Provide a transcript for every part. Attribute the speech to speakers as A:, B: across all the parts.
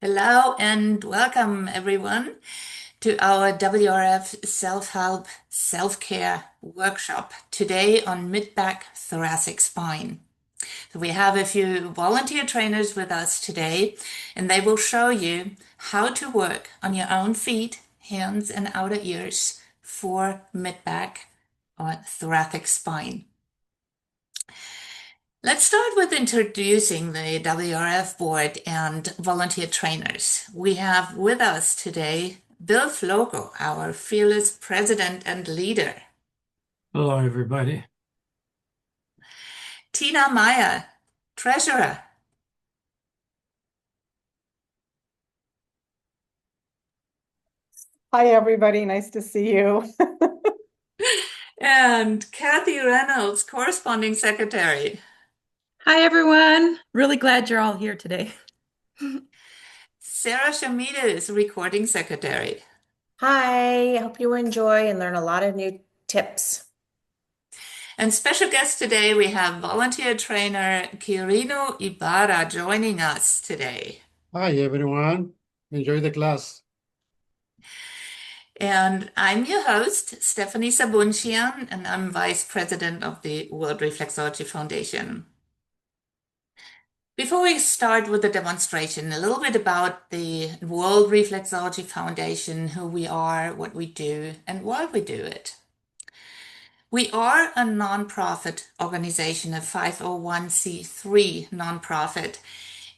A: Hello and welcome everyone to our WRF Self-Help Self-Care workshop today on mid-back thoracic spine. So we have a few volunteer trainers with us today and they will show you how to work on your own feet, hands and outer ears for mid-back or thoracic spine. Let's start with introducing the WRF board and volunteer trainers. We have with us today Bill Floco, our fearless president and leader.
B: Hello, everybody.
A: Tina Meyer, treasurer.
C: Hi, everybody. Nice to see you.
A: And Kathy Reynolds, corresponding secretary.
D: Hi, everyone. Really glad you're all here today.
A: Sarah Shamidas, recording secretary.
E: Hi, I hope you enjoy and learn a lot of new tips.
A: And special guest today, we have volunteer trainer Quirino Ibarra joining us today.
F: Hi, everyone. Enjoy the class.
A: And I'm your host, Stephanie Sabunchian, and I'm Vice President of the World Reflexology Foundation. Before we start with the demonstration, a little bit about the World Reflexology Foundation, who we are, what we do, and why we do it. We are a nonprofit organization, a 501c3 nonprofit,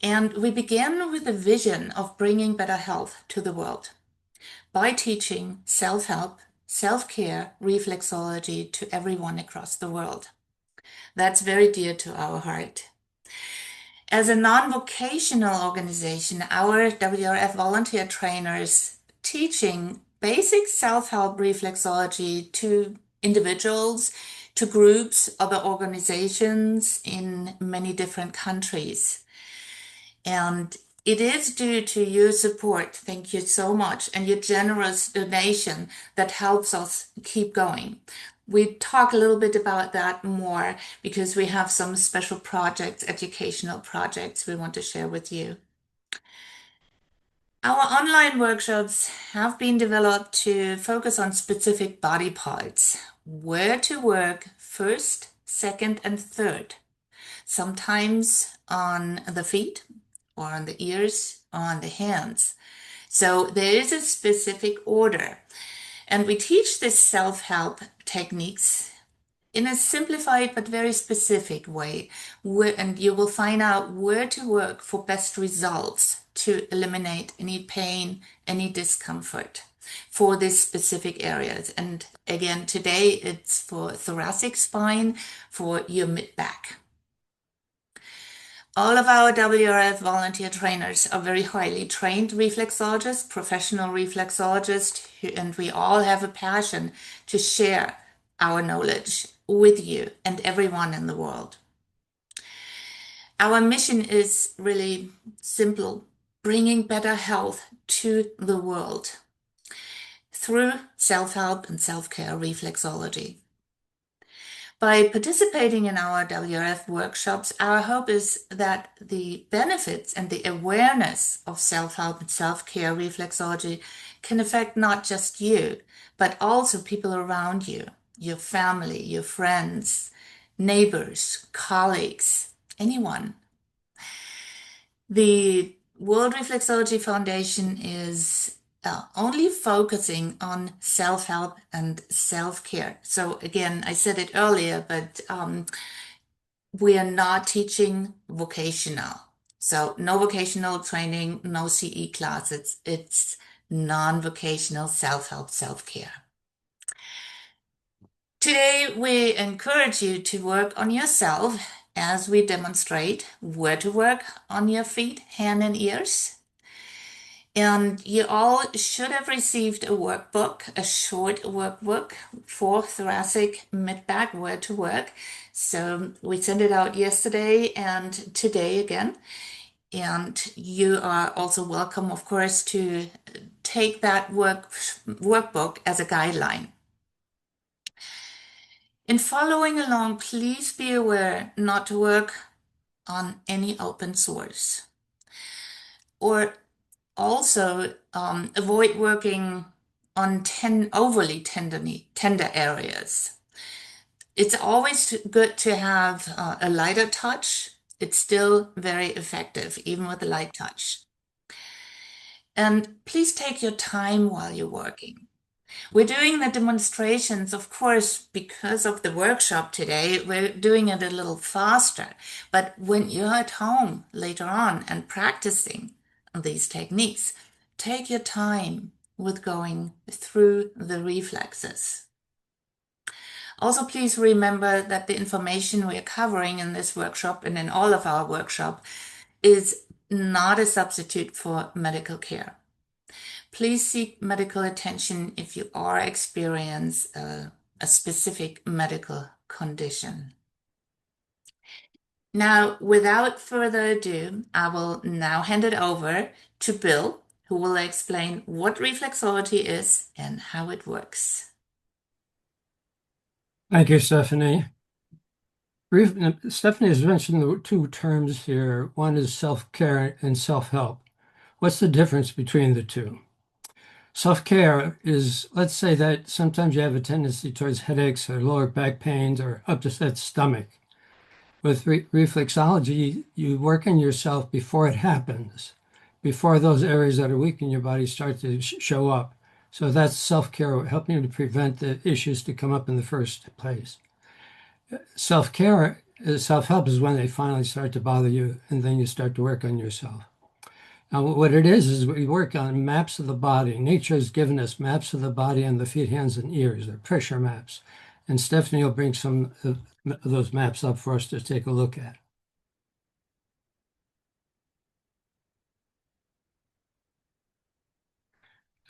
A: and we began with a vision of bringing better health to the world by teaching self-help, self-care, reflexology to everyone across the world. That's very dear to our heart. As a non-vocational organization, our WRF volunteer trainers teaching basic self-help reflexology to individuals, to groups, other organizations in many different countries. And it is due to your support, thank you so much, and your generous donation that helps us keep going. We talk a little bit about that more because we have some special projects, educational projects we want to share with you. Our online workshops have been developed to focus on specific body parts, where to work first, second, and third. Sometimes on the feet, or on the ears, or on the hands. So there is a specific order. And we teach this self-help techniques in a simplified but very specific way. And you will find out where to work for best results to eliminate any pain, any discomfort for these specific areas. And again, today it's for thoracic spine, for your mid-back. All of our WRF volunteer trainers are very highly trained reflexologists, professional reflexologists, and we all have a passion to share our knowledge with you and everyone in the world. Our mission is really simple, bringing better health to the world through self-help and self-care reflexology. By participating in our WRF workshops, our hope is that the benefits and the awareness of self-help and self-care reflexology can affect not just you, but also people around you, your family, your friends, neighbors, colleagues, anyone. The World Reflexology Foundation is only focusing on self-help and self-care. So again, I said it earlier, but we are not teaching vocational. So no vocational training, no CE classes. It's non-vocational self-help, self-care. Today, we encourage you to work on yourself as we demonstrate where to work on your feet, hand, and ears. And you all should have received a workbook, a short workbook for thoracic mid-back, where to work. So we sent it out yesterday and today again. And you are also welcome, of course, to take that workbook as a guideline. In following along, please be aware not to work on any open source or Also, avoid working on overly tender areas. It's always good to have a lighter touch. It's still very effective, even with a light touch. And please take your time while you're working. We're doing the demonstrations, of course, because of the workshop today, we're doing it a little faster. But when you're at home later on and practicing these techniques, take your time with going through the reflexes. Also, please remember that the information we are covering in this workshop and in all of our workshop is not a substitute for medical care. Please seek medical attention if you are experiencing a specific medical condition. Now, without further ado, I will now hand it over to Bill, who will explain what reflexology is and how it works.
B: Thank you, Stephanie. Stephanie has mentioned the two terms here. One is self-care and self-help. What's the difference between the two? Self-care is, let's say that sometimes you have a tendency towards headaches or lower back pains or upset stomach. With reflexology, you work on yourself before it happens, before those areas that are weak in your body start to show up. So that's self-care, helping you to prevent the issues to come up in the first place. Self-care, self-help is when they finally start to bother you, and then you start to work on yourself. Now, what it is we work on maps of the body. Nature has given us maps of the body on the feet, hands, and ears. They're pressure maps. And Stephanie will bring some of those maps up for us to take a look at.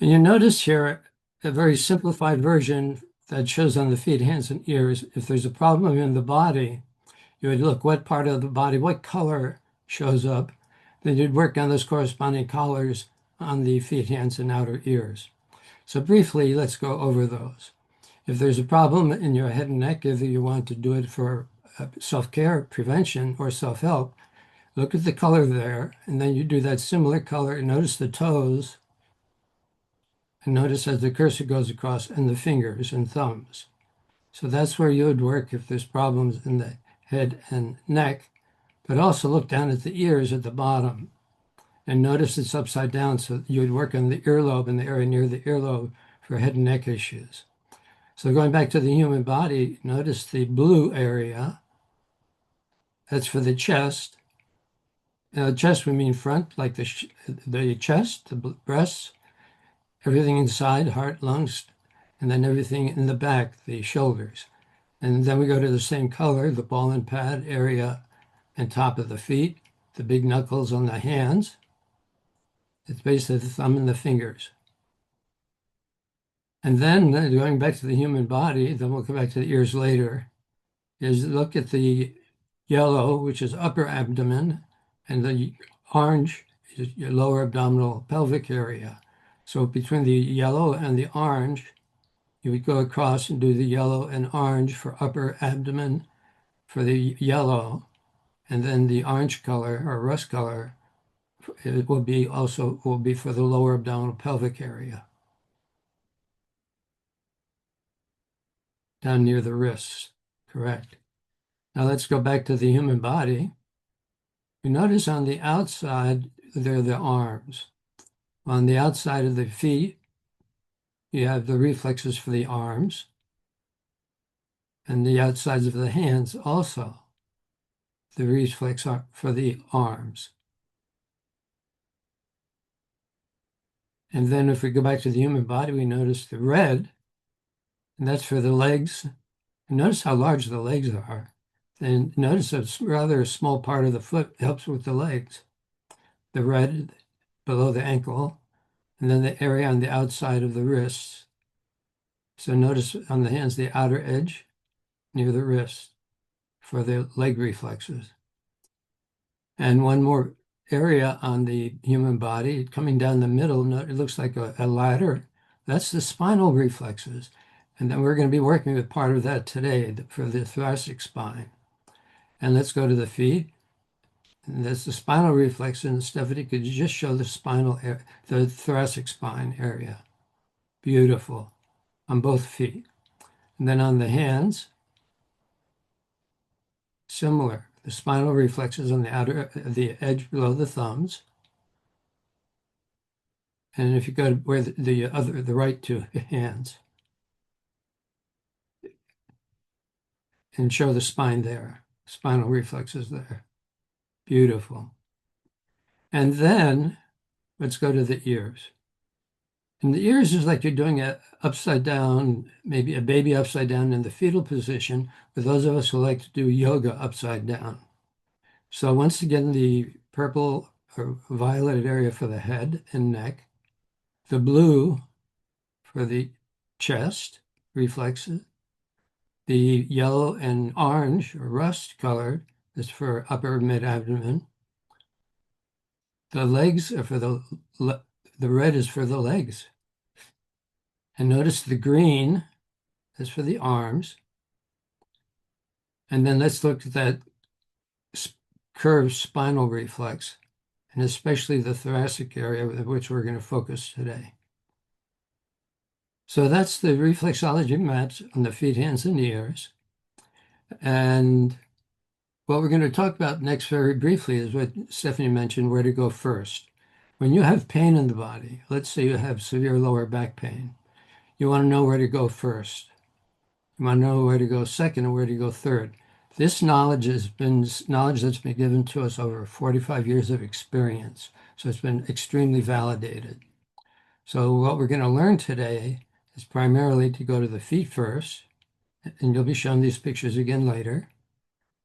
B: And you notice here a very simplified version that shows on the feet, hands, and ears. If there's a problem in the body, you would look what part of the body, what color shows up. Then you'd work on those corresponding colors on the feet, hands, and outer ears. So briefly, let's go over those. If there's a problem in your head and neck, either you want to do it for self-care, prevention, or self-help, look at the color there, and then you do that similar color, and notice the toes, and notice as the cursor goes across, and the fingers and thumbs. So that's where you would work if there's problems in the head and neck, but also look down at the ears at the bottom, and notice it's upside down, so you would work on the earlobe and the area near the earlobe for head and neck issues. So going back to the human body, notice the blue area. That's for the chest. Chest, we mean front, like the chest, the breasts, everything inside, heart, lungs, and then everything in the back, the shoulders. And then we go to the same color, the ball and pad area and top of the feet, the big knuckles on the hands. It's basically the thumb and the fingers. And then going back to the human body, then we'll come back to the ears later, is look at the yellow, which is upper abdomen, and the orange is your lower abdominal pelvic area. So between the yellow and the orange, you would go across and do the yellow and orange for upper abdomen for the yellow, and then the orange color or rust color it will be for the lower abdominal pelvic area, down near the wrists. Correct. Now let's go back to the human body. You notice on the outside, there are the arms. On the outside of the feet, you have the reflexes for the arms, and the outsides of the hands also, the reflex for the arms. And then if we go back to the human body, we notice the red, and that's for the legs. And notice how large the legs are. And notice it's rather a small part of the foot helps with the legs. The red below the ankle, and then the area on the outside of the wrists. So notice on the hands, the outer edge near the wrist for the leg reflexes. And one more area on the human body, coming down the middle, it looks like a ladder. That's the spinal reflexes. And then we're going to be working with part of that today for the thoracic spine. And let's go to the feet. And that's the spinal reflex. And Stephanie, could you just show the thoracic spine area? Beautiful. On both feet. And then on the hands, similar. The spinal reflexes on the edge below the thumbs. And if you go to where the right two hands, and show the spine there, spinal reflexes there. Beautiful. And then let's go to the ears. And the ears is like you're doing it upside down, maybe a baby upside down in the fetal position, for those of us who like to do yoga upside down. So once again, the purple or violet area for the head and neck, the blue for the chest reflexes, the yellow and orange or rust colored is for upper mid-abdomen. The legs are for the red is for the legs. And notice the green is for the arms. And then let's look at that curved spinal reflex, and especially the thoracic area, which we're going to focus today. So that's the reflexology maps on the feet, hands, and ears. And what we're going to talk about next very briefly is what Stephanie mentioned, where to go first. When you have pain in the body, let's say you have severe lower back pain, you want to know where to go first. You want to know where to go second and where to go third. This knowledge has been knowledge that's been given to us over 45 years of experience. So it's been extremely validated. So what we're going to learn today is primarily to go to the feet first, and you'll be shown these pictures again later.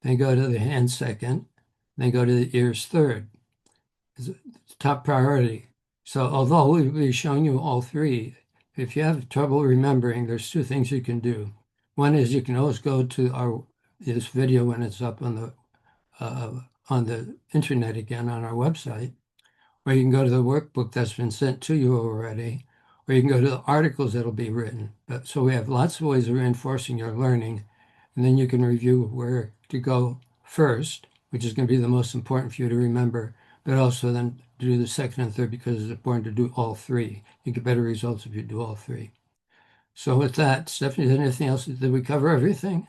B: Then go to the hands second, then go to the ears third. It's top priority. So although we'll be showing you all three, if you have trouble remembering, there's two things you can do. One is you can always go to this video when it's up on the internet again on our website, or you can go to the workbook that's been sent to you already, or you can go to the articles that'll be written. So we have lots of ways of reinforcing your learning, and then you can review where to go first, which is going to be the most important for you to remember, but also then do the second and third because it's important to do all three. You get better results if you do all three. So with that, Stephanie, is there anything else? Did we cover everything?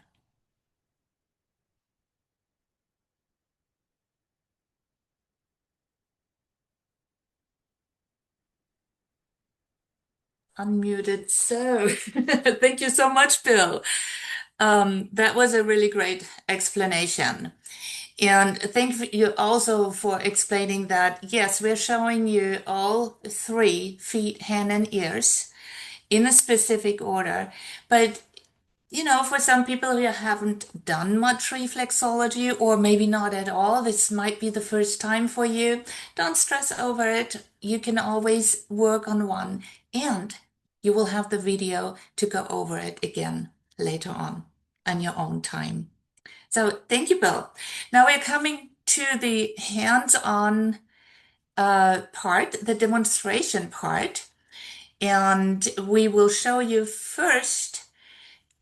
A: Unmuted. So thank you so much, Bill. That was a really great explanation. And thank you also for explaining that, yes, we're showing you all three: feet, hand, and ears in a specific order. But for some people who haven't done much reflexology, or maybe not at all, this might be the first time for you. Don't stress over it. You can always work on one, and you will have the video to go over it again later on your own time. So thank you, Bill. Now we're coming to the hands-on part, the demonstration part, and we will show you first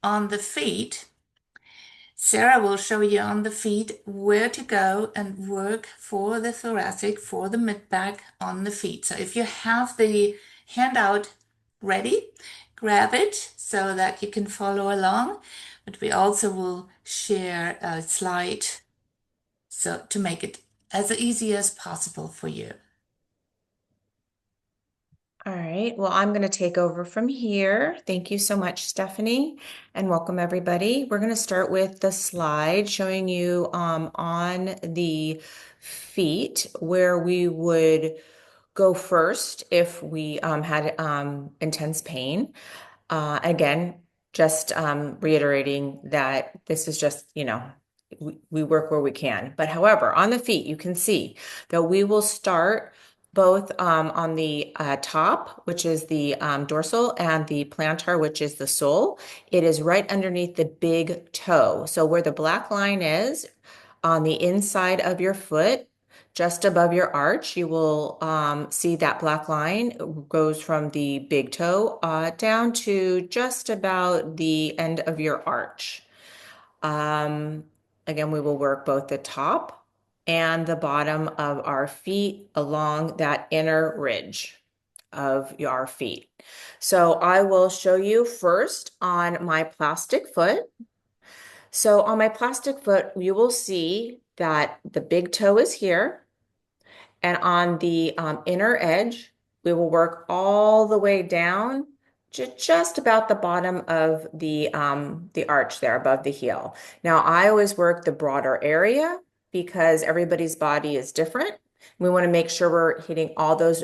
A: on the feet. Sarah will show you on the feet where to go and work for the thoracic, for the mid-back on the feet. So if you have the handout ready, grab it so that you can follow along. But we also will share a slide so to make it as easy as possible for you.
E: All right, well, I'm going to take over from here. Thank you so much, Stephanie, and welcome everybody. We're going to start with the slide showing you on the feet where we would go first if we had intense pain. Again, just reiterating that this is just, we work where we can. But however, on the feet, you can see that we will start both on the top, which is the dorsal, and the plantar, which is the sole. It is right underneath the big toe. So where the black line is on the inside of your foot, just above your arch, you will see that black line goes from the big toe down to just about the end of your arch. Again, we will work both the top and the bottom of our feet along that inner ridge of your feet. So I will show you first on my plastic foot. So on my plastic foot, you will see that the big toe is here. And on the inner edge, we will work all the way down to just about the bottom of the arch there above the heel. Now, I always work the broader area because everybody's body is different. We want to make sure we're hitting all those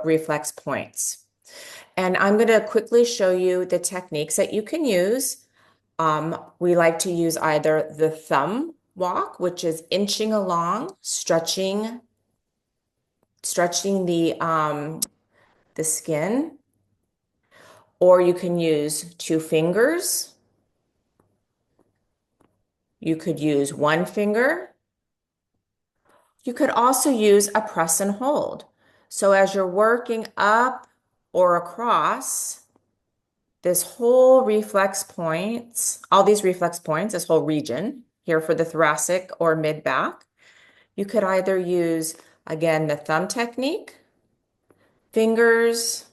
E: reflex points. And I'm going to quickly show you the techniques that you can use. We like to use either the thumb walk, which is inching along, stretching the skin, or you can use 2 fingers. You could use 1 finger. You could also use a press and hold. So as you're working up or across this whole reflex points, all these reflex points, this whole region here for the thoracic or mid back, you could either use, again, the thumb technique, fingers,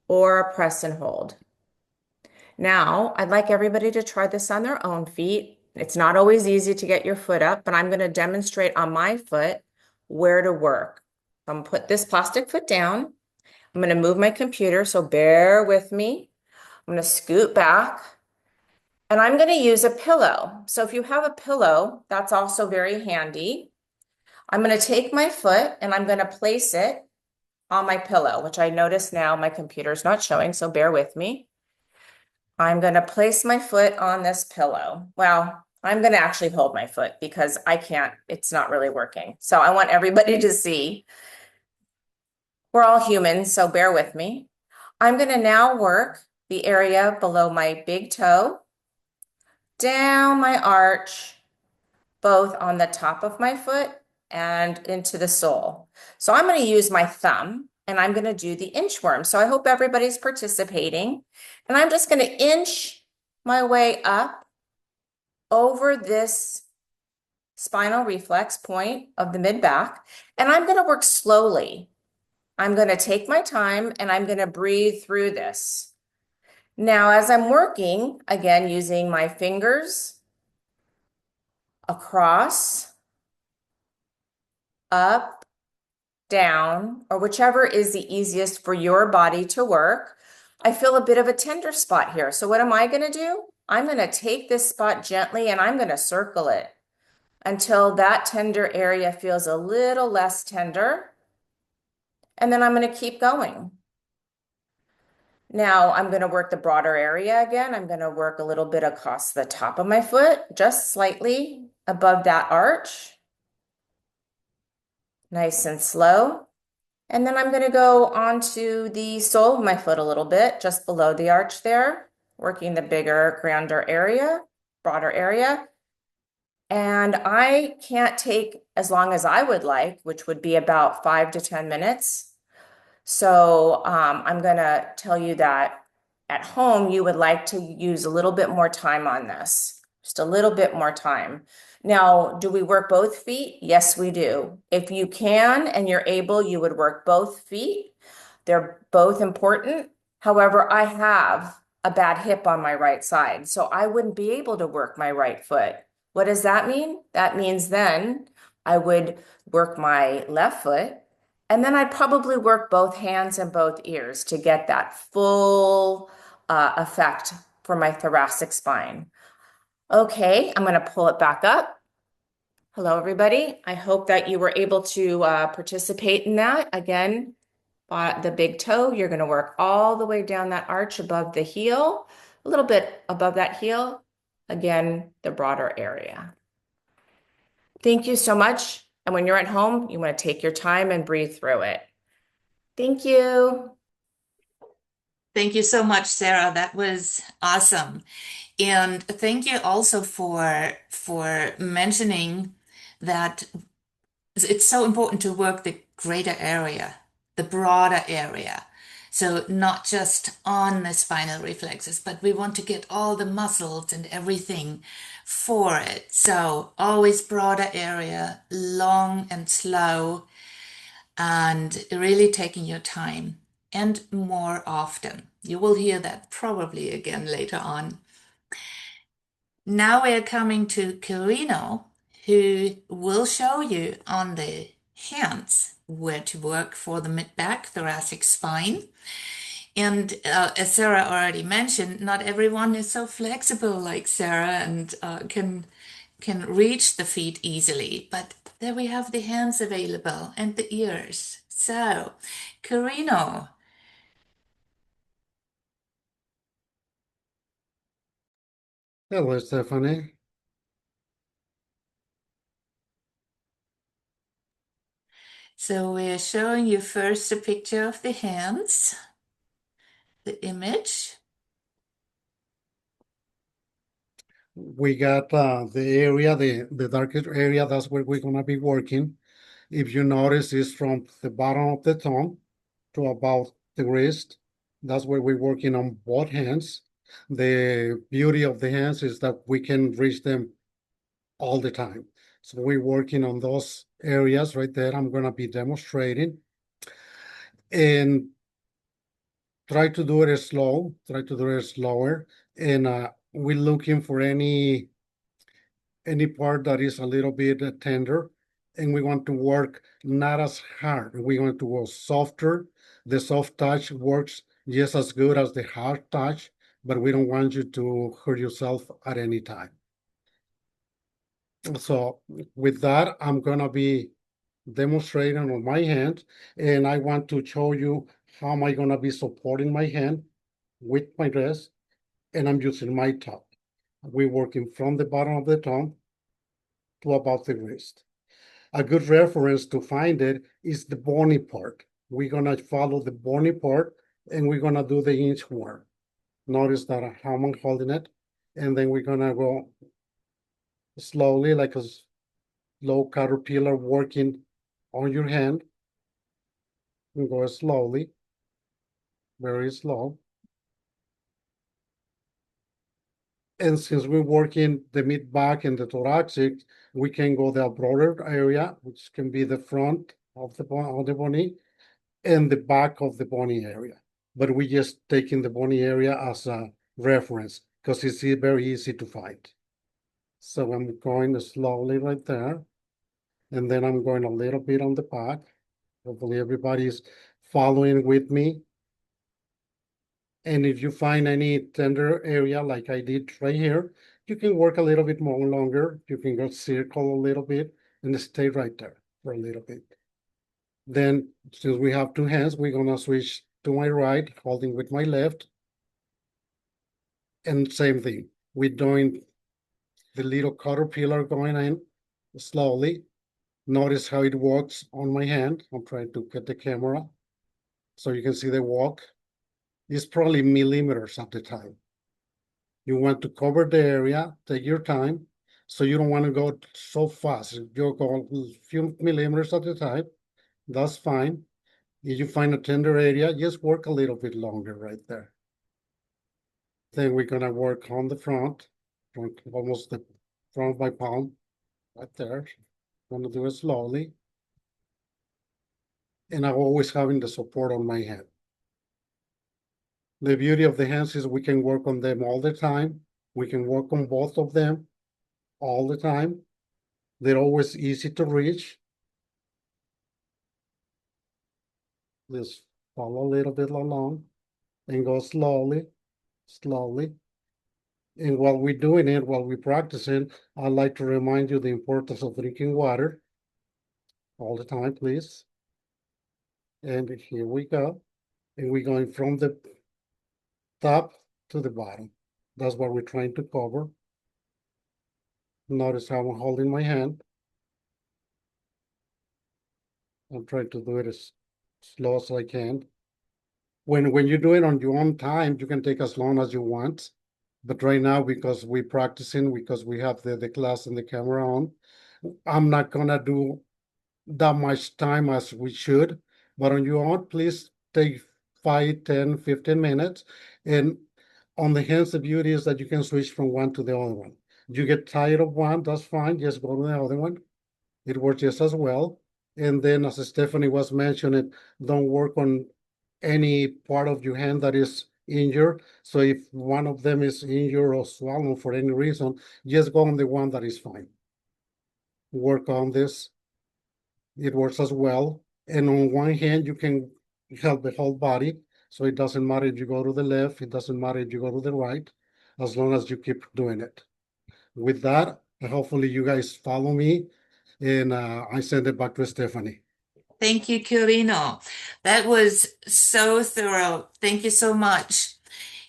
E: or a press and hold. Now, I'd like everybody to try this on their own feet. It's not always easy to get your foot up, but I'm going to demonstrate on my foot where to work. I'm going to put this plastic foot down. I'm going to move my computer, so bear with me. I'm going to scoot back, and I'm going to use a pillow. So if you have a pillow, that's also very handy. I'm going to take my foot, and I'm going to place it on my pillow, which I notice now my computer's not showing, so bear with me. I'm going to place my foot on this pillow. Well, I'm going to actually hold my foot because I can't, it's not really working. So I want everybody to see. We're all humans, so bear with me. I'm going to now work the area below my big toe, down my arch, both on the top of my foot and into the sole. So I'm going to use my thumb and I'm going to do the inchworm. So I hope everybody's participating. And I'm just going to inch my way up over this spinal reflex point of the mid back. And I'm going to work slowly. I'm going to take my time and I'm going to breathe through this. Now, as I'm working, again, using my fingers across, up, down, or whichever is the easiest for your body to work, I feel a bit of a tender spot here. So what am I going to do? I'm going to take this spot gently and I'm going to circle it until that tender area feels a little less tender. And then I'm going to keep going. Now I'm going to work the broader area again. I'm going to work a little bit across the top of my foot, just slightly above that arch. Nice and slow. And then I'm going to go onto the sole of my foot a little bit, just below the arch there, working the bigger, grander area, broader area. And I can't take as long as I would like, which would be about 5 to 10 minutes. So I'm going to tell you that at home, you would like to use a little bit more time on this, just a little bit more time. Now, do we work both feet? Yes, we do. If you can and you're able, you would work both feet. They're both important. However, I have a bad hip on my right side, so I wouldn't be able to work my right foot. What does that mean? That means then I would work my left foot, and then I'd probably work both hands and both ears to get that full effect for my thoracic spine. Okay, I'm going to pull it back up. Hello, everybody. I hope that you were able to participate in that. Again, the big toe, you're going to work all the way down that arch above the heel, a little bit above that heel. Again, the broader area. Thank you so much. And when you're at home, you want to take your time and breathe through it. Thank you.
A: Thank you so much, Sarah. That was awesome. And thank you also for mentioning that it's so important to work the greater area, the broader area. So not just on the spinal reflexes, but we want to get all the muscles and everything for it. So always broader area, long and slow, and really taking your time and more often. You will hear that probably again later on. Now we're coming to Carino, who will show you on the hands where to work for the mid-back, thoracic spine. And as Sarah already mentioned, not everyone is so flexible like Sarah and can reach the feet easily. But there we have the hands available and the ears. So, Carino.
F: Hello, Stephanie.
A: So we're showing you first a picture of the hands, the image.
F: We got the area, the darkest area, that's where we're gonna be working. If you notice, it's from the bottom of the thumb to about the wrist. That's where we're working on both hands. The beauty of the hands is that we can reach them all the time. So we're working on those areas right there. I'm gonna be demonstrating. And try to do it slow, try to do it slower. And we're looking for any part that is a little bit tender, and we want to work not as hard. We want to go softer. The soft touch works just as good as the hard touch, but we don't want you to hurt yourself at any time. So with that, I'm gonna be demonstrating on my hand, and I want to show you how am I gonna be supporting my hand with my wrist, and I'm using my top. We're working from the bottom of the thumb to about the wrist. A good reference to find it is the bony part. We're gonna follow the bony part and we're gonna do the inchworm. Notice that how I'm holding it, and then we're gonna go slowly like a slow caterpillar working on your hand. And go slowly, very slow. And since we're working the mid-back and the thoracic, we can go the broader area, which can be the front of the bony and the back of the bony area. But we just taking the bony area as a reference because it's very easy to find. So I'm going slowly right there. And then I'm going a little bit on the back. Hopefully everybody's following with me. And if you find any tender area like I did right here, you can work a little bit more longer. You can go circle a little bit and stay right there for a little bit. Then since we have two hands, we're gonna switch to my right, holding with my left. And same thing, we're doing the little caterpillar going in slowly. Notice how it walks on my hand. I'm trying to get the camera so you can see the walk. It's probably millimeters at the time. You want to cover the area, take your time. So you don't want to go so fast. You'll go a few millimeters at a time. That's fine. If you find a tender area, just work a little bit longer right there. Then we're gonna work on the front, almost the front of my palm, right there. Gonna do it slowly. And I'm always having the support on my hand. The beauty of the hands is we can work on them all the time. We can work on both of them all the time. They're always easy to reach. Just follow a little bit along and go slowly, slowly. And while we're doing it, while we're practicing, I'd like to remind you the importance of drinking water all the time, please. And here we go. And we're going from the top to the bottom. That's what we're trying to cover. Notice how I'm holding my hand. I'm trying to do it as slow as I can. When you do it on your own time, you can take as long as you want. But right now, because we're practicing, because we have the class and the camera on, I'm not gonna do that much time as we should. But on your own, please take 5, 10, 15 minutes. And on the hands, the beauty is that you can switch from one to the other one. You get tired of one, that's fine. Just go to the other one. It works just as well. And then, as Stephanie was mentioning, don't work on any part of your hand that is injured. So if one of them is injured or swollen for any reason, just go on the one that is fine. Work on this. It works as well. And on one hand, you can help the whole body. So it doesn't matter if you go to the left, it doesn't matter if you go to the right, as long as you keep doing it. With that, hopefully you guys follow me, and I send it back to Stephanie.
A: Thank you, Quirino. That was so thorough. Thank you so much.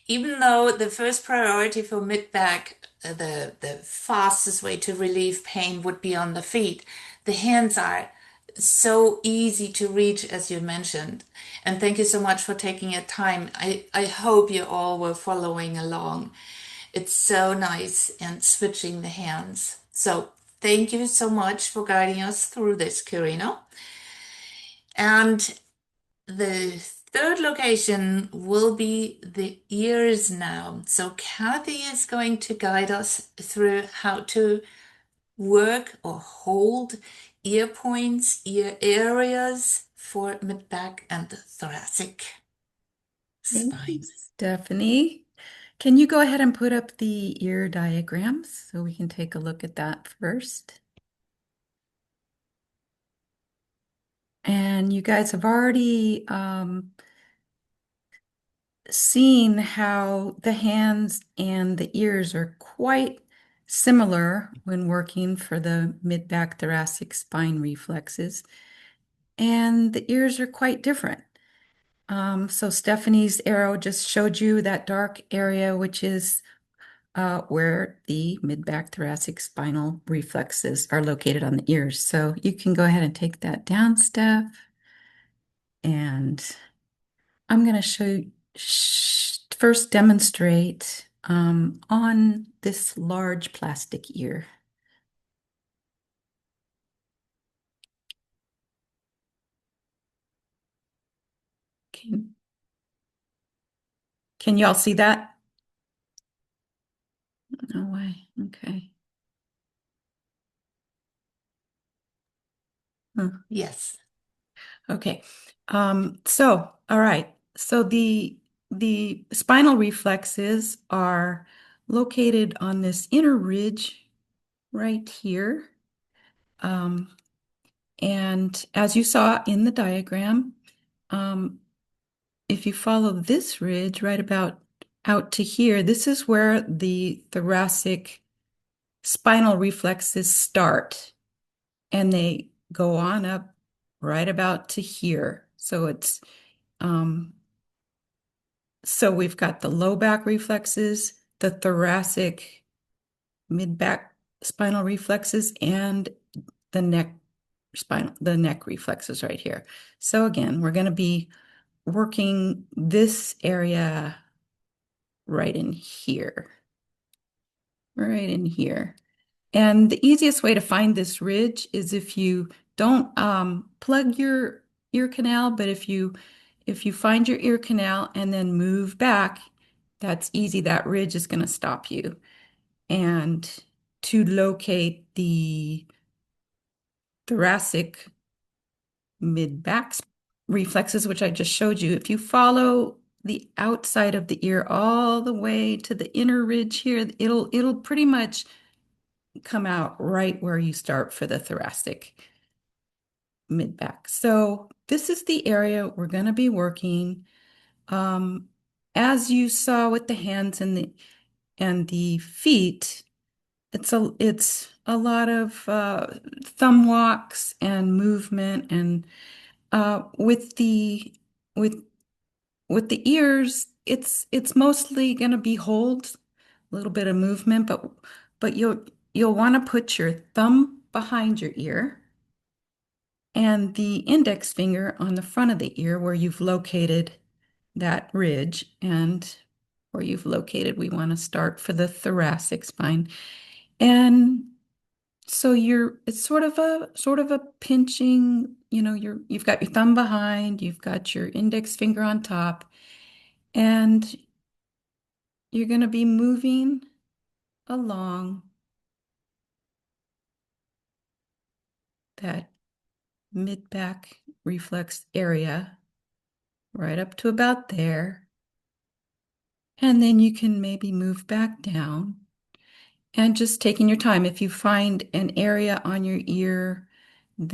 A: Even though the first priority for mid-back, the fastest way to relieve pain would be on the feet, the hands are so easy to reach, as you mentioned. And thank you so much for taking your time. I hope you all were following along. It's so nice and switching the hands. So thank you so much for guiding us through this, Quirino. And the third location will be the ears now. So Kathy is going to guide us through how to work or hold ear points, ear areas for mid-back and thoracic
D: Thank you,
A: spine.
D: Stephanie. Can you go ahead and put up the ear diagrams so we can take a look at that first? And you guys have already seen how the hands and the ears are quite similar when working for the mid-back thoracic spine reflexes, and the ears are quite different. So Stephanie's arrow just showed you that dark area, which is where the mid-back thoracic spinal reflexes are located on the ears. So you can go ahead and take that down, Steph. And I'm going to show you, first demonstrate on this large plastic ear. Can, can you all see that? No way. Okay.
A: Yes.
D: Okay. All right. So the spinal reflexes are located on this inner ridge right here. And as you saw in the diagram, if you follow this ridge right about out to here, this is where the thoracic spinal reflexes start, and they go on up right about to here. So we've got the low back reflexes, the thoracic mid-back spinal reflexes, and the neck reflexes right here. So again, we're going to be working this area right in here. Right in here. And the easiest way to find this ridge is if you don't plug your ear canal, but if you find your ear canal and then move back, that's easy. That ridge is going to stop you. And to locate the thoracic mid-back reflexes, which I just showed you, if you follow the outside of the ear all the way to the inner ridge here, it'll pretty much come out right where you start for the thoracic mid-back. So this is the area we're going to be working. As you saw with the hands and the feet, it's a lot of thumb walks and movement, and with the ears, it's mostly going to be hold, a little bit of movement, but you'll want to put your thumb behind your ear and the index finger on the front of the ear where you've located that ridge and where you've located, we want to start for the thoracic spine. And So it's sort of a pinching, you've got your thumb behind, you've got your index finger on top, and you're going to be moving along that mid-back reflex area right up to about there. And then you can maybe move back down and just taking your time. If you find an area on your ear on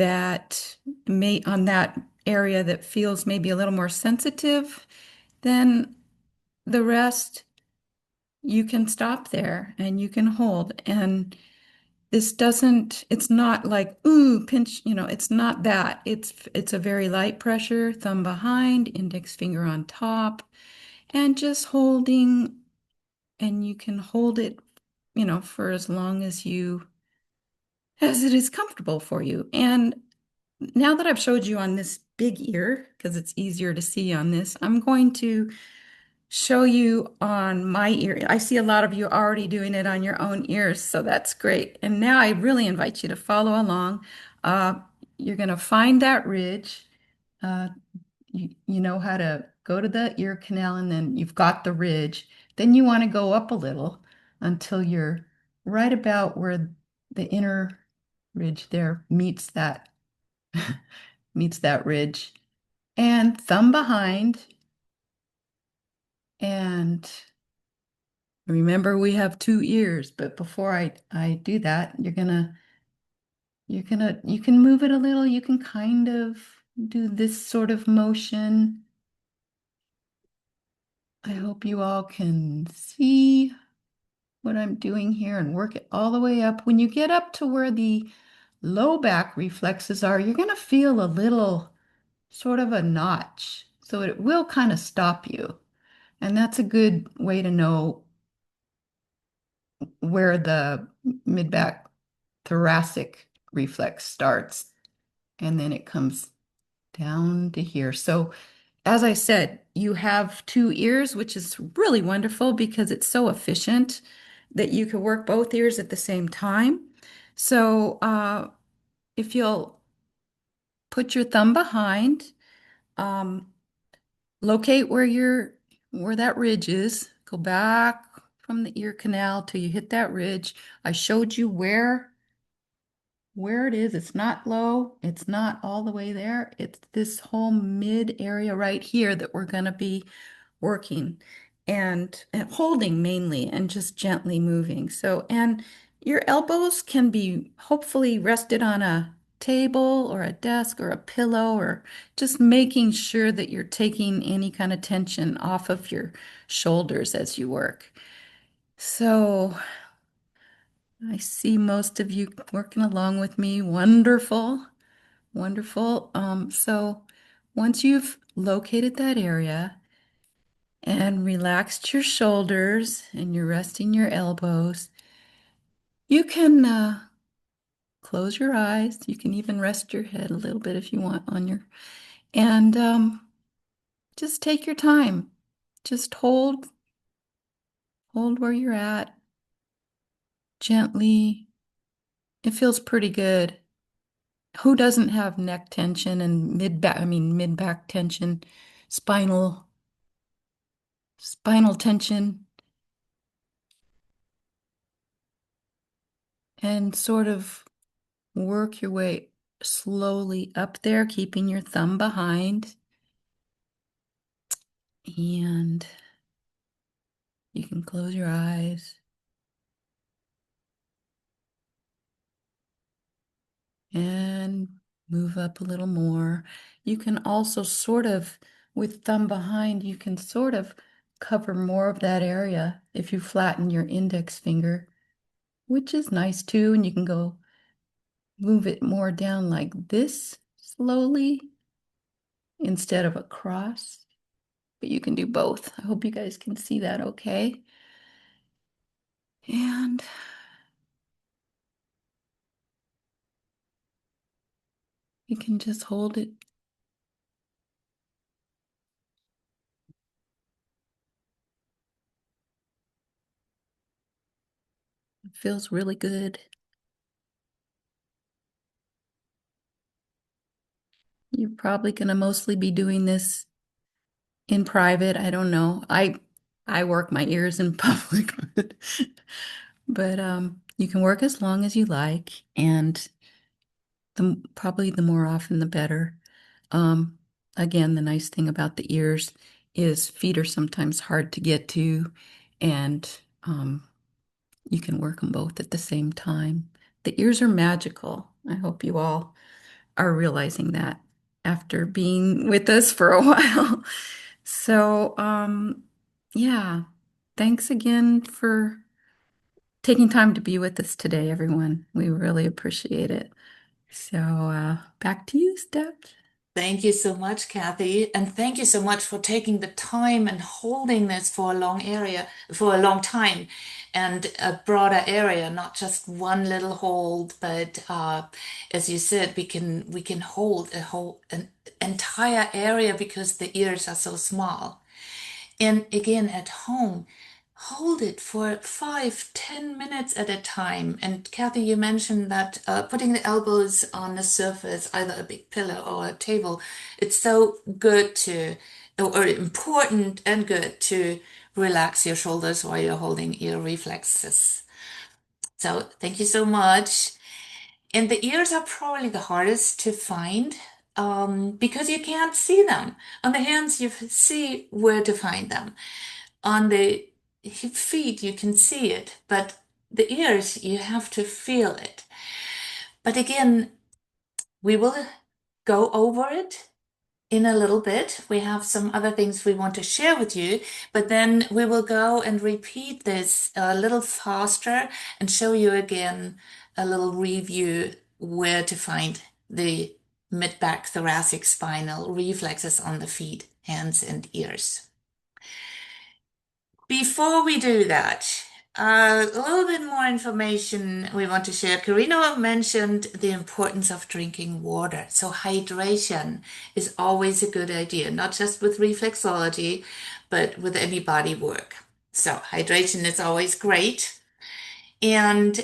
D: that area that feels maybe a little more sensitive, then the rest you can stop there and you can hold. And it's not like, ooh, pinch, it's not that. It's a very light pressure, thumb behind, index finger on top, and just holding, and you can hold it, for as long as it is comfortable for you. And now that I've showed you on this big ear, because it's easier to see on this, I'm going to show you on my ear. I see a lot of you already doing it on your own ears, so that's great. And now I really invite you to follow along. Uh, you're going to find that ridge. Uh, you know how to go to the ear canal, and then you've got the ridge. Then you want to go up a little until you're right about where the inner ridge there meets that ridge. And thumb behind. And remember, we have two ears, but before I do that, you can move it a little. You can kind of do this sort of motion. I hope you all can see what I'm doing here and work it all the way up. When you get up to where the low back reflexes are, you're going to feel a little sort of a notch. So it will kind of stop you. And that's a good way to know where the mid-back thoracic reflex starts. And then it comes down to here. So as I said, you have two ears, which is really wonderful because it's so efficient that you can work both ears at the same time. So if you'll put your thumb behind, um, locate where that ridge is. Go back from the ear canal till you hit that ridge. I showed you where it is. It's not low. It's not all the way there. It's this whole mid area right here that we're going to be working and holding mainly and just gently moving. So, and your elbows can be hopefully rested on a table or a desk or a pillow, or just making sure that you're taking any kind of tension off of your shoulders as you work. So I see most of you working along with me. Wonderful, wonderful. So once you've located that area and relaxed your shoulders and you're resting your elbows, you can close your eyes. You can even rest your head a little bit if you want and just take your time. Just hold where you're at gently. It feels pretty good. Who doesn't have neck tension and mid-back tension, spinal tension, and sort of work your way slowly up there, keeping your thumb behind. And you can close your eyes and move up a little more. You can also with thumb behind, you can sort of cover more of that area if you flatten your index finger, which is nice too. And you can go move it more down like this slowly instead of across. But you can do both. I hope you guys can see that okay. And you can just hold it. It feels really good. you're probably going to mostly be doing this in private. I don't know. I work my ears in public, but you can work as long as you like, and probably the more often the better. Um, Again, the nice thing about the ears is feet are sometimes hard to get to, and you can work them both at the same time. The ears are magical. I hope you all are realizing that after being with us for a while. So, yeah, thanks again for taking time to be with us today, everyone. We really appreciate it. So, back to you, Steph.
A: Thank you so much, Kathy, and thank you so much for taking the time and holding this for for a long time, and a broader area, not just one little hold, but as you said, we can hold an entire area because the ears are so small. And again, at home, hold it for 5, 10 minutes at a time. And Kathy, you mentioned that putting the elbows on a surface, either a big pillow or a table, it's so good or important and good to relax your shoulders while you're holding ear reflexes. So thank you so much. And the ears are probably the hardest to find because you can't see them. On the hands, you see where to find them. On the feet, you can see it, but the ears, you have to feel it. But again, we will go over it in a little bit. We have some other things we want to share with you, but then we will go and repeat this a little faster and show you again a little review where to find the mid-back thoracic spinal reflexes on the feet, hands, and ears. Before we do that, a little bit more information we want to share. Karina mentioned the importance of drinking water. So hydration is always a good idea, not just with reflexology, but with any body work. So hydration is always great. And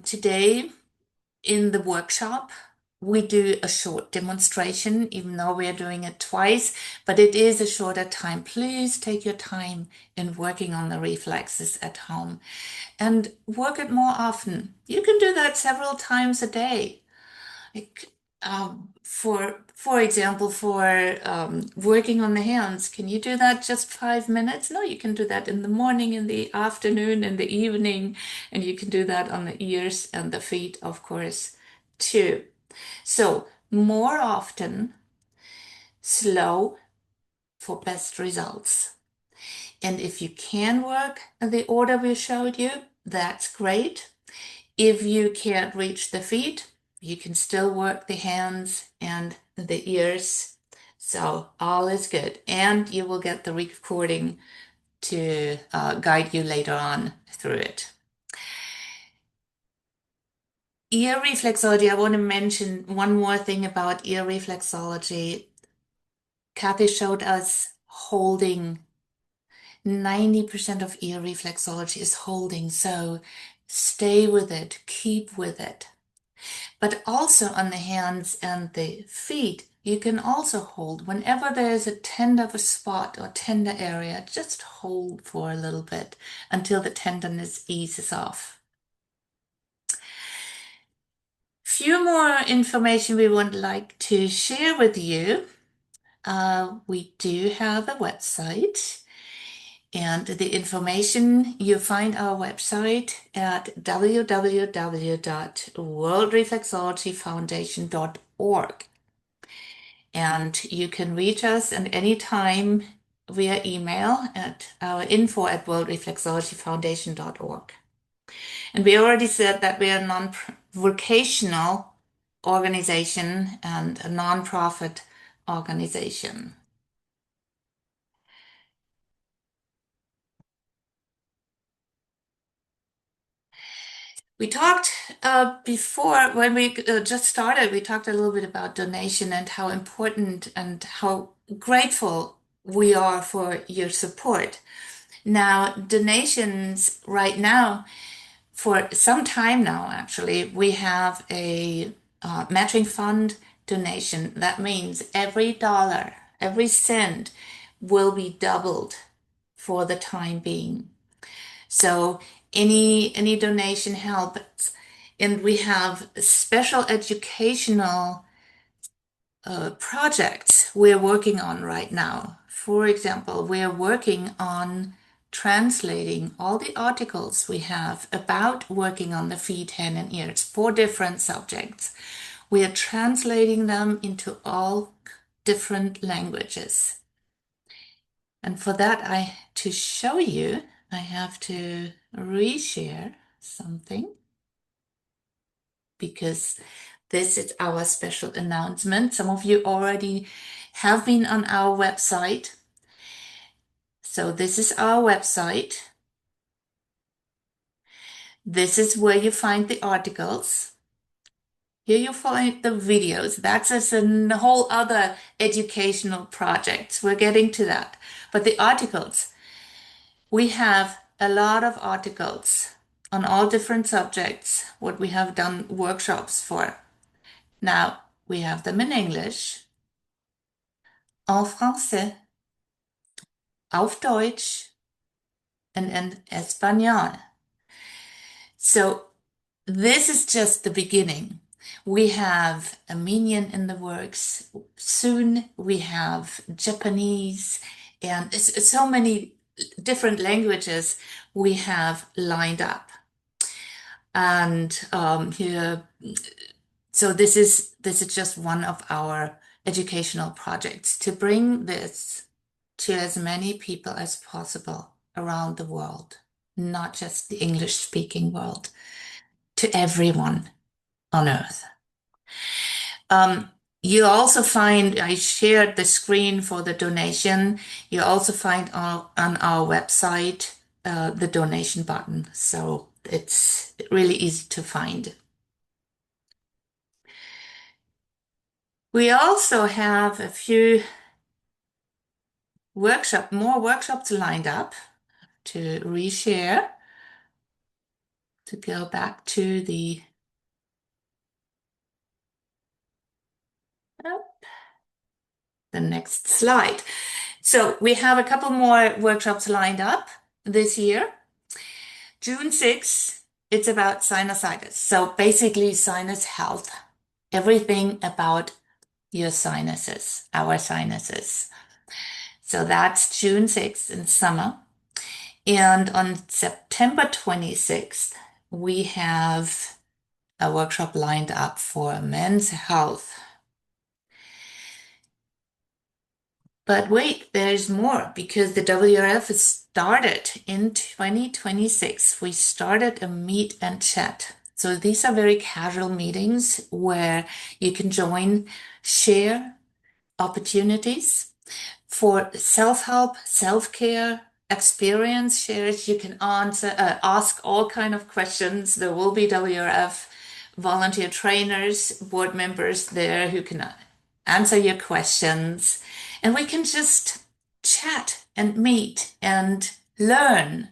A: today in the workshop, we do a short demonstration, even though we are doing it twice, but it is a shorter time. Please take your time in working on the reflexes at home and work it more often. You can do that several times a day. Like, for example, for working on the hands, can you do that just 5 minutes? No, you can do that in the morning, in the afternoon, in the evening, and you can do that on the ears and the feet, of course, too. So more often, slow for best results. And if you can work the order we showed you, that's great. If you can't reach the feet, you can still work the hands and the ears. So all is good. And you will get the recording to guide you later on through it. Ear reflexology, I want to mention one more thing about ear reflexology. Kathy showed us holding. 90% of ear reflexology is holding, so stay with it, keep with it. But also on the hands and the feet, you can also hold. Whenever there's a tender spot or tender area, just hold for a little bit until the tenderness eases off. Few more information we would like to share with you. We do have a website, and the information you find our website at www.worldreflexologyfoundation.org. And you can reach us at any time via email at our info@worldreflexologyfoundation.org. And we already said that we are a non-vocational organization and a non-profit organization. We talked before, when we just started, we talked a little bit about donation and how important and how grateful we are for your support. Now, donations right now, for some time now, actually, we have a matching fund donation, that means every dollar, every cent will be doubled for the time being. So any donation helps. And we have special educational projects we're working on right now. For example, we're working on translating all the articles we have about working on the feet, hand, and ears for different subjects. We are translating them into all different languages. And for that, to show you, I have to reshare something because this is our special announcement. Some of you already have been on our website. So this is our website. This is where you find the articles. Here you find the videos. That's a whole other educational project. We're getting to that. But the articles, we have a lot of articles on all different subjects, what we have done workshops for. Now, we have them in English, en français, auf Deutsch, and in Espanol. So this is just the beginning. We have Armenian in the works. Soon we have Japanese and so many different languages we have lined up. And here, so this is just one of our educational projects to bring this to as many people as possible around the world, not just the English-speaking world, to everyone on Earth. You also find, I shared the screen for the donation. You also find on our website the donation button. So it's really easy to find. We also have a few more workshops lined up to reshare, to go back to the next slide. So we have a couple more workshops lined up this year. June 6th, it's about sinusitis. So basically sinus health, everything about your sinuses, our sinuses. So that's June 6th in summer. And on September 26th, we have a workshop lined up for men's health. But wait, there's more because the WRF is started in 2026. We started a meet and chat. So these are very casual meetings where you can join, share opportunities for self-help, self-care, experience shares. You can ask all kind of questions. There will be WRF volunteer trainers, board members there who can answer your questions. And we can just chat and meet and learn.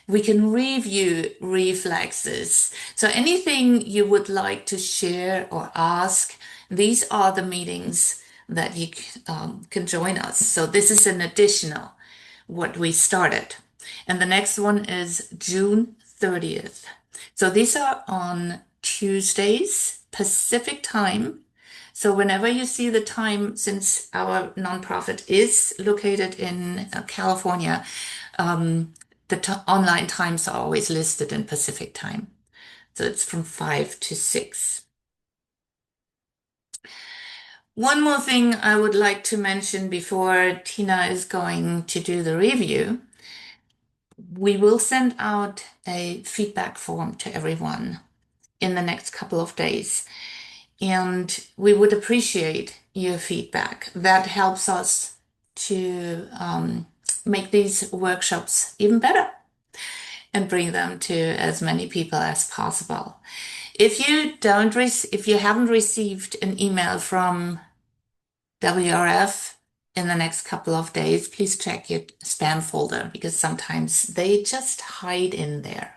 A: We can review reflexes. So anything you would like to share or ask, these are the meetings that you can join us. So this is an additional what we started. And the next one is June 30th. So these are on Tuesdays, Pacific time. So whenever you see the time, since our nonprofit is located in California, the online times are always listed in Pacific time. So it's from 5 to 6. One more thing I would like to mention before Tina is going to do the review. We will send out a feedback form to everyone in the next couple of days. And we would appreciate your feedback. That helps us to make these workshops even better and bring them to as many people as possible. If you haven't received an email from WRF in the next couple of days, please check your spam folder because sometimes they just hide in there.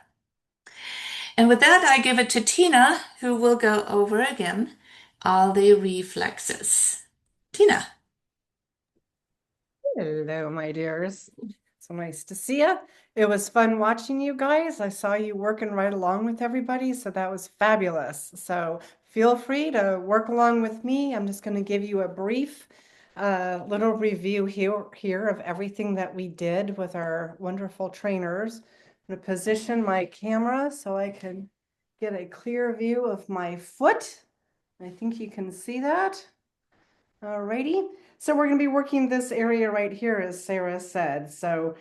A: And with that, I give it to Tina, who will go over again are the reflexes? Tina.
C: Hello, my dears. So nice to see you. It was fun watching you guys. I saw you working right along with everybody, so that was fabulous. So feel free to work along with me. I'm just going to give you a brief little review here of everything that we did with our wonderful trainers. I'm going to position my camera so I can get a clear view of my foot. I think you can see that. Alrighty, so we're going to be working this area right here, as Sarah said. So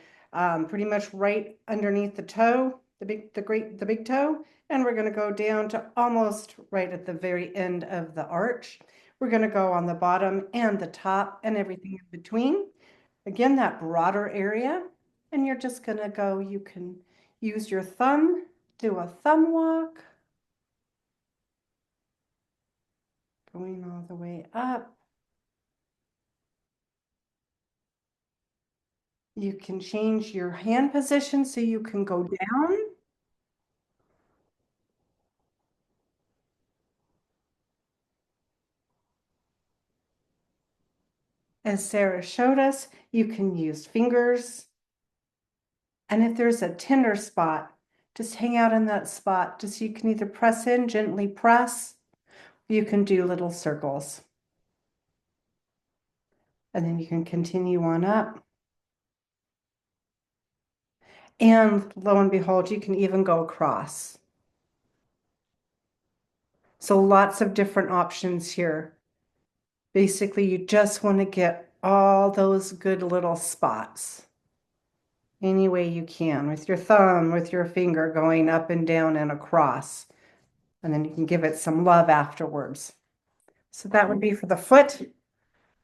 C: pretty much right underneath the toe, the big toe, and we're going to go down to almost right at the very end of the arch. We're going to go on the bottom and the top and everything in between. Again, that broader area, and you're just going to go. You can use your thumb, do a thumb walk, going all the way up. You can change your hand position so you can go down. As Sarah showed us, you can use fingers. And if there's a tender spot, just hang out in that spot. Just you can either press in, gently press, or you can do little circles. And then you can continue on up. And lo and behold, you can even go across. So lots of different options here. Basically, you just want to get all those good little spots any way you can with your thumb, with your finger going up and down and across. And then you can give it some love afterwards. So that would be for the foot.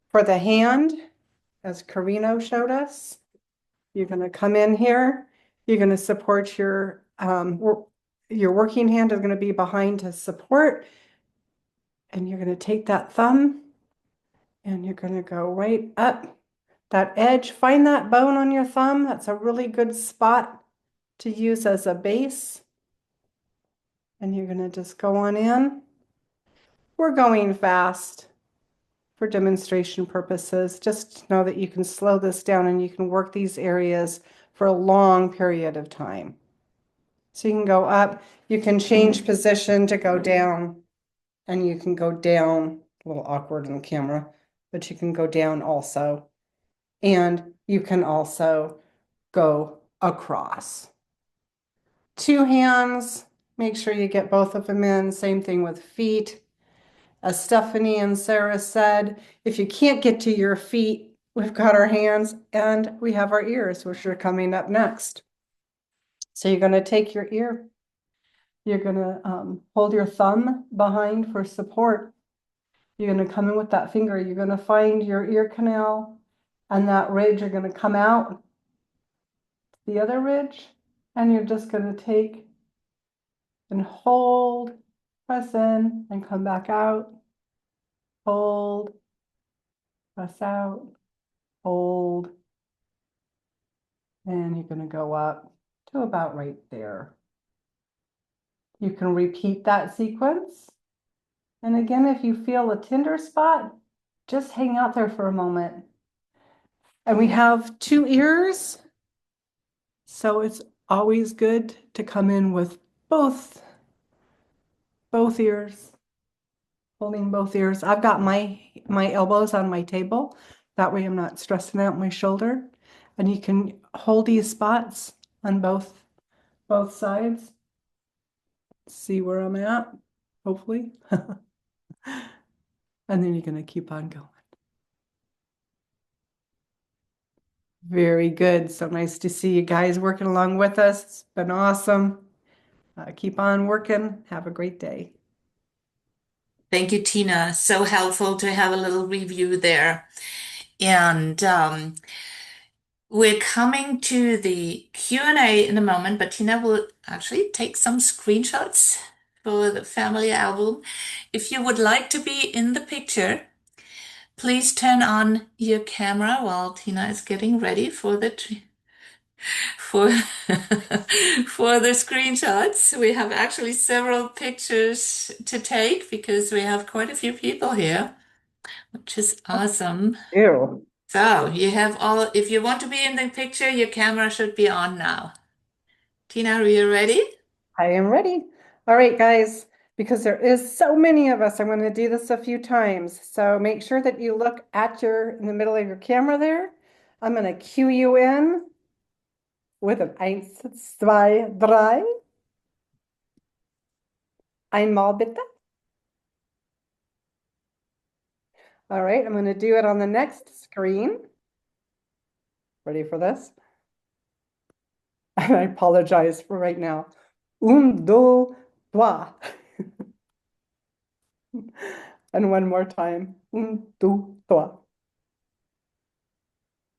C: For the hand, as Carino showed us, you're going to come in here. You're going to support your working hand is going to be behind to support. And you're going to take that thumb and you're going to go right up that edge. Find that bone on your thumb. That's a really good spot to use as a base. And you're going to just go on in. We're going fast for demonstration purposes. Just know that you can slow this down and you can work these areas for a long period of time. So you can go up, you can change position to go down, and you can go down, a little awkward in the camera, but you can go down also. And you can also go across. Two hands, make sure you get both of them in. Same thing with feet. As Stephanie and Sarah said, if you can't get to your feet, we've got our hands and we have our ears, which are coming up next. So you're going to take your ear, you're going to hold your thumb behind for support. You're going to come in with that finger. You're going to find your ear canal and that ridge. You're going to come out the other ridge, and you're just going to take and hold, press in, and come back out. Hold, press out, hold, and you're going to go up to about right there. You can repeat that sequence. And again, if you feel a tender spot, just hang out there for a moment. And we have two ears, so it's always good to come in with both ears, holding both ears. I've got my elbows on my table. That way I'm not stressing out my shoulder. And you can hold these spots on both sides. See where I'm at, hopefully. And then you're going to keep on going. Very good. So nice to see you guys working along with us. It's been awesome. Keep on working. Have a great day.
A: Thank you, Tina. So helpful to have a little review there. And we're coming to the Q&A in a moment, but Tina will actually take some screenshots for the family album. If you would like to be in the picture, please turn on your camera while Tina is getting ready for for for the screenshots. We have actually several pictures to take because we have quite a few people here, which is awesome.
C: Ew.
A: So you have all, if you want to be in the picture, your camera should be on now. Tina, are you ready?
C: I am ready. All right, guys, because there is so many of us, I'm going to do this a few times. So make sure that you look at in the middle of your camera there. I'm going to cue you in with an 1, 2, 3. Einmal bitte. All right, I'm going to do it on the next screen. Ready for this? And I apologize for right now. 1, 2, 3. And one more time. 1, 2, 3.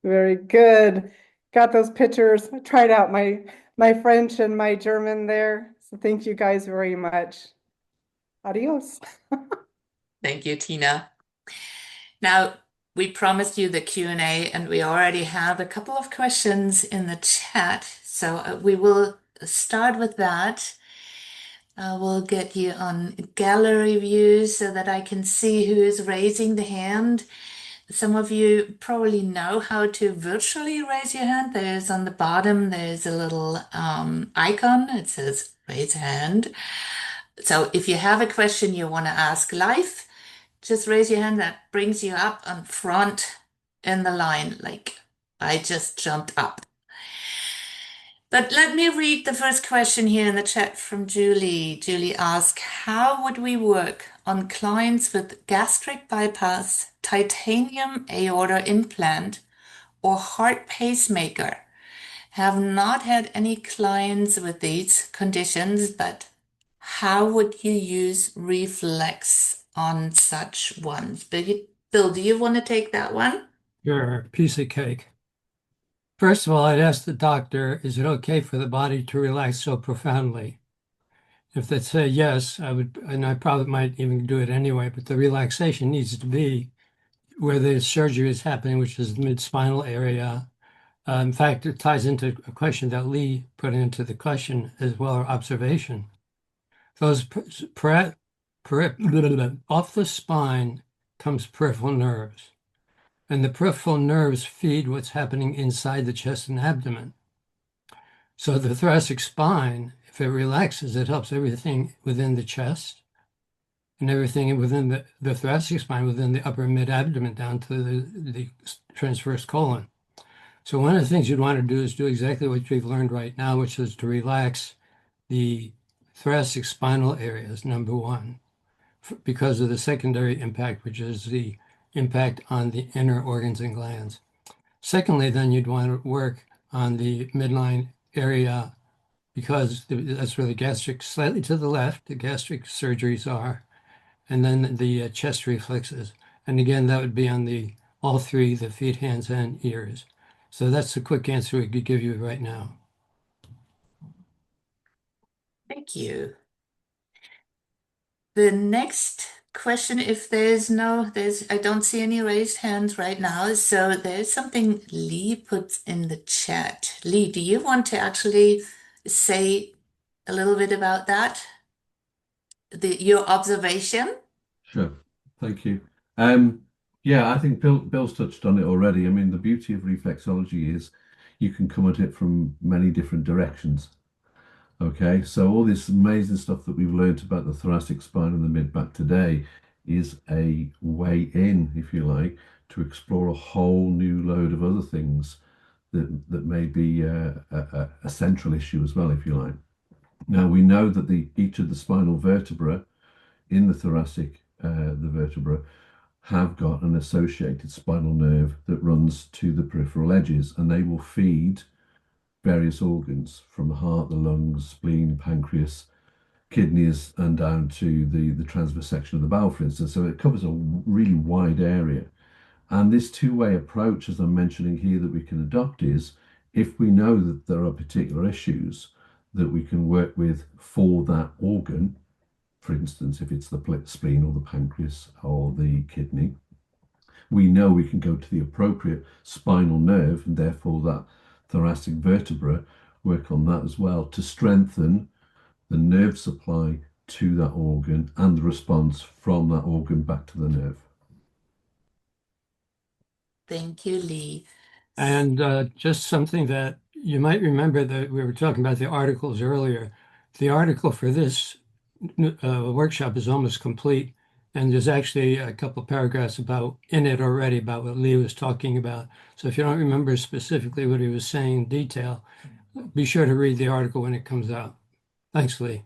C: Very good. Got those pictures. I tried out my French and my German there. So thank you guys very much. Adios.
A: Thank you, Tina. Now, we promised you the Q&A, and we already have a couple of questions in the chat. So we will start with that. We'll get you on gallery view so that I can see who is raising the hand. Some of you probably know how to virtually raise your hand. There's on the bottom, there's a little icon. It says raise hand. So if you have a question you want to ask live, just raise your hand. That brings you up on front in the line, like I just jumped up. But let me read the first question here in the chat from Julie. Julie asked, how would we work on clients with gastric bypass, titanium aorta implant, or heart pacemaker? Have not had any clients with these conditions, but how would you use reflex on such ones? Bill, do you want to take that one?
B: Sure, piece of cake. First of all, I'd ask the doctor, is it okay for the body to relax so profoundly? If they say yes, I would, and I probably might even do it anyway, but the relaxation needs to be where the surgery is happening, which is the mid-spinal area. In fact, it ties into a question that Lee put into the question as well, or observation. Those off the spine comes peripheral nerves. And the peripheral nerves feed what's happening inside the chest and abdomen. So the thoracic spine, if it relaxes, it helps everything within the chest and everything within the thoracic spine, within the upper mid-abdomen down to the transverse colon. So one of the things you'd want to do is do exactly what we've learned right now, which is to relax the thoracic spinal areas, number one, because of the secondary impact, which is the impact on the inner organs and glands. Secondly, then you'd want to work on the midline area because that's where the gastric, slightly to the left, the gastric surgeries are, and then the chest reflexes. And again, that would be on all three, the feet, hands, and ears. So that's the quick answer we could give you right now.
A: Thank you. The next question, if I don't see any raised hands right now. So there's something Lee puts in the chat. Lee, do you want to actually say a little bit about that? Your observation?
G: Sure. Thank you. Yeah, I think Bill's touched on it already. I mean, the beauty of reflexology is you can come at it from many different directions. Okay, so all this amazing stuff that we've learned about the thoracic spine and the mid-back today is a way in, if you like, to explore a whole new load of other things that may be a central issue as well, if you like. Now, we know that each of the spinal vertebra in the thoracic, the vertebra, have got an associated spinal nerve that runs to the peripheral edges, and they will feed various organs from the heart, the lungs, spleen, pancreas, kidneys, and down to the transverse section of the bowel, for instance. So it covers a really wide area. And this two-way approach, as I'm mentioning here, that we can adopt is, if we know that there are particular issues that we can work with for that organ, for instance, if it's the spleen or the pancreas or the kidney, we know we can go to the appropriate spinal nerve, and therefore thoracic vertebra, work on that as well to strengthen the nerve supply to that organ and the response from that organ back to the nerve.
A: Thank you, Lee.
B: And just something that you might remember that we were talking about the articles earlier. The article for this workshop is almost complete, and there's actually a couple paragraphs about in it already about what Lee was talking about. So if you don't remember specifically what he was saying in detail, be sure to read the article when it comes out. Thanks, Lee.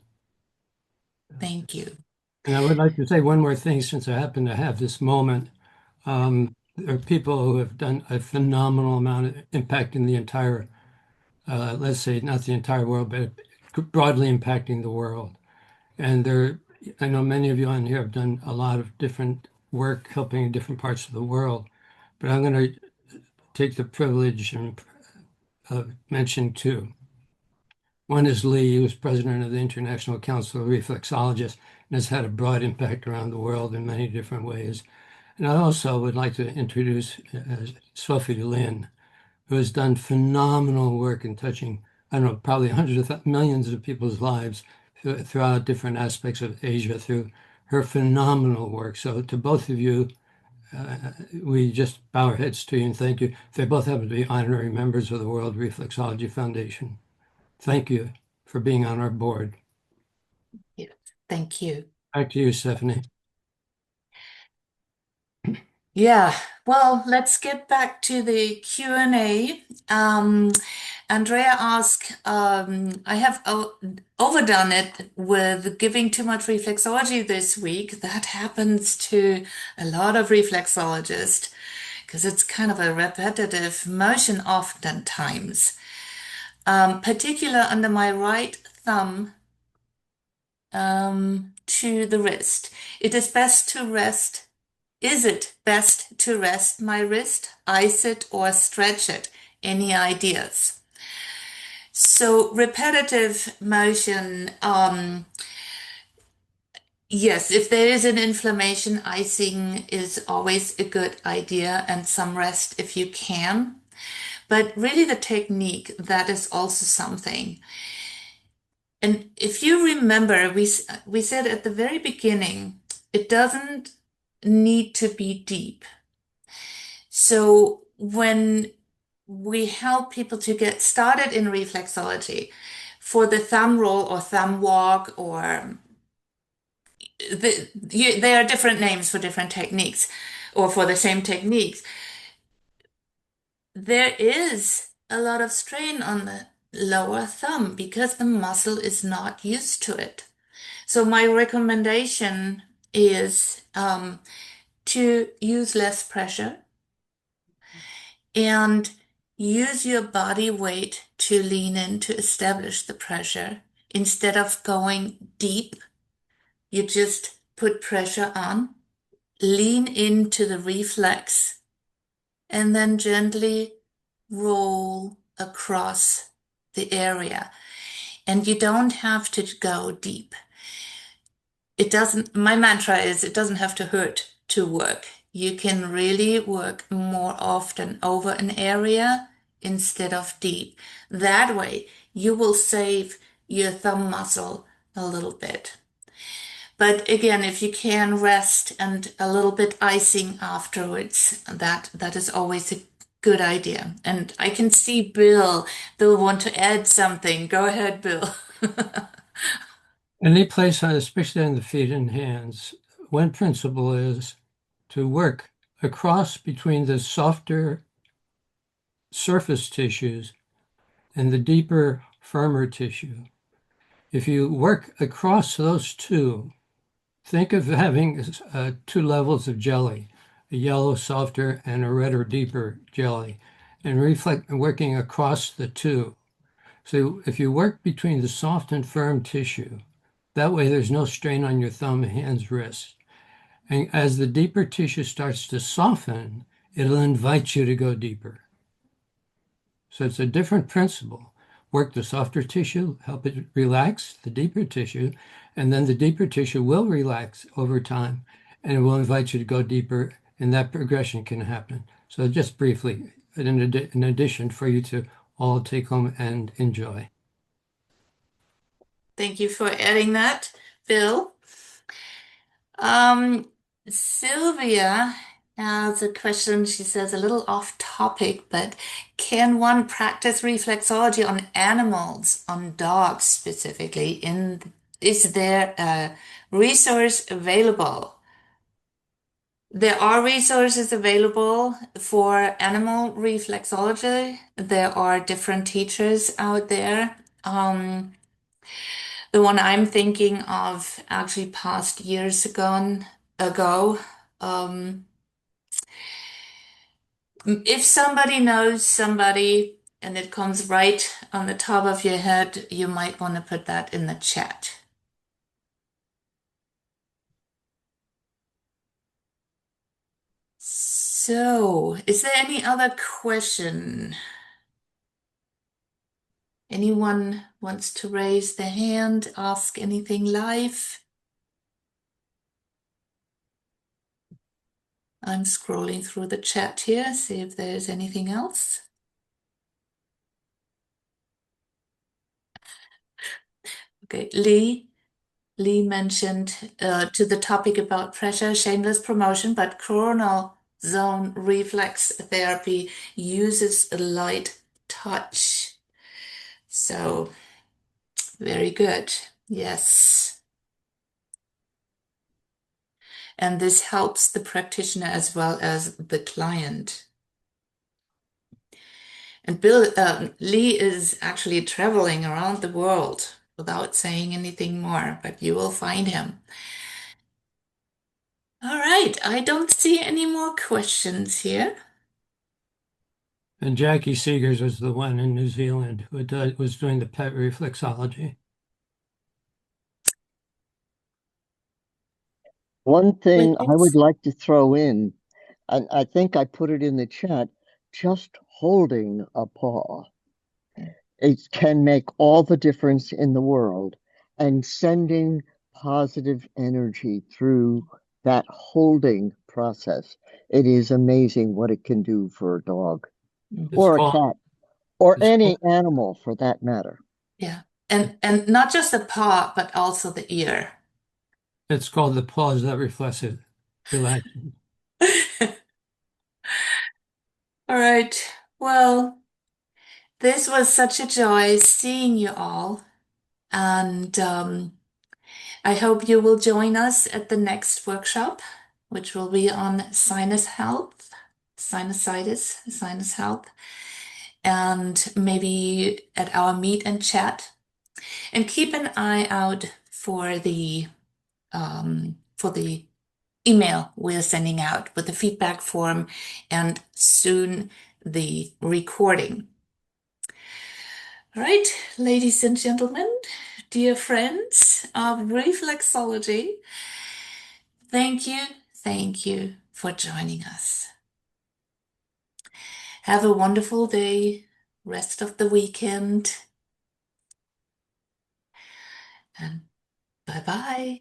A: Thank you.
B: And I would like to say one more thing since I happen to have this moment. There are people who have done a phenomenal amount of impact in the entire, let's say, not the entire world, but broadly impacting the world. And I know many of you on here have done a lot of different work helping in different parts of the world. But I'm going to take the privilege and mention two. One is Lee, who is president of the International Council of Reflexologists and has had a broad impact around the world in many different ways. And I also would like to introduce Sophie Lin, who has done phenomenal work in touching, I don't know, probably hundreds of millions of people's lives throughout different aspects of Asia through her phenomenal work. So to both of you, we just bow our heads to you and thank you. They both happen to be honorary members of the World Reflexology Foundation. Thank you for being on our board.
A: Yeah, thank you.
B: Back to you, Stephanie.
A: Yeah, well, let's get back to the Q&A. Andrea asked, I have overdone it with giving too much reflexology this week. That happens to a lot of reflexologists because it's kind of a repetitive motion oftentimes. Particular under my right thumb to the wrist. It is best to rest. Is it best to rest my wrist, ice it, or stretch it? Any ideas? So repetitive motion, yes, if there is an inflammation, icing is always a good idea and some rest if you can. But really the technique, that is also something. And if you remember, we said at the very beginning, it doesn't need to be deep. So when we help people to get started in reflexology for the thumb roll or thumb walk, or there are different names for different techniques or for the same techniques. There is a lot of strain on the lower thumb because the muscle is not used to it. So my recommendation is to use less pressure and use your body weight to lean in to establish the pressure. Instead of going deep, you just put pressure on, lean into the reflex, and then gently roll across the area. And you don't have to go deep. My mantra is it doesn't have to hurt to work. You can really work more often over an area instead of deep. That way, you will save your thumb muscle a little bit. But again, if you can rest and a little bit icing afterwards, that is always a good idea. And I can see Bill want to add something. Go ahead, Bill.
B: Any place, especially on the feet and hands, one principle is to work across between the softer surface tissues and the deeper, firmer tissue. If you work across those two, think of having two levels of jelly, a yellow, softer, and a redder, deeper jelly, and working across the two. So if you work between the soft and firm tissue, that way there's no strain on your thumb, hands, wrists. And as the deeper tissue starts to soften, it'll invite you to go deeper. So it's a different principle. Work the softer tissue, help it relax the deeper tissue, and then the deeper tissue will relax over time, and it will invite you to go deeper, and that progression can happen. So just briefly, in addition, for you to all take home and enjoy.
A: Thank you for adding that, Bill. Um, Sylvia has a question. She says a little off topic, but can one practice reflexology on animals, on dogs specifically? Is there a resource available? There are resources available for animal reflexology. There are different teachers out there. The one I'm thinking of actually passed years ago. Um, if somebody knows somebody and it comes right on the top of your head, you might want to put that in the chat. So, is there any other question? Anyone wants to raise their hand, ask anything live? I'm scrolling through the chat here, see if there's anything else. Okay, Lee mentioned to the topic about pressure, shameless promotion, but coronal zone reflex therapy uses a light touch. So, very good. Yes. And this helps the practitioner as well as the client. And Lee is actually traveling around the world without saying anything more, but you will find him. All right, I don't see any more questions here.
B: And Jackie Seegers was the one in New Zealand who was doing the pet reflexology.
H: One thing I would
A: Please.
H: like to throw in, and I think I put it in the chat, just holding a paw. It can make all the difference in the world. And sending positive energy through that holding process. It is amazing what it can do for a dog
B: It's
H: or a
B: called,
H: cat or
B: it's
H: any
B: called,
H: animal for that matter.
A: Yeah. And not just the paw, but also the ear.
B: it's called the pause that reflects it. Relax.
A: All right. Well, this was such a joy seeing you all. And I hope you will join us at the next workshop, which will be on sinus health, sinusitis, sinus health, and maybe at our meet and chat. And keep an eye out for the email we're sending out with the feedback form and soon the recording. All right, ladies and gentlemen, dear friends of reflexology, thank you for joining us. Have a wonderful day, rest of the weekend, and bye-bye.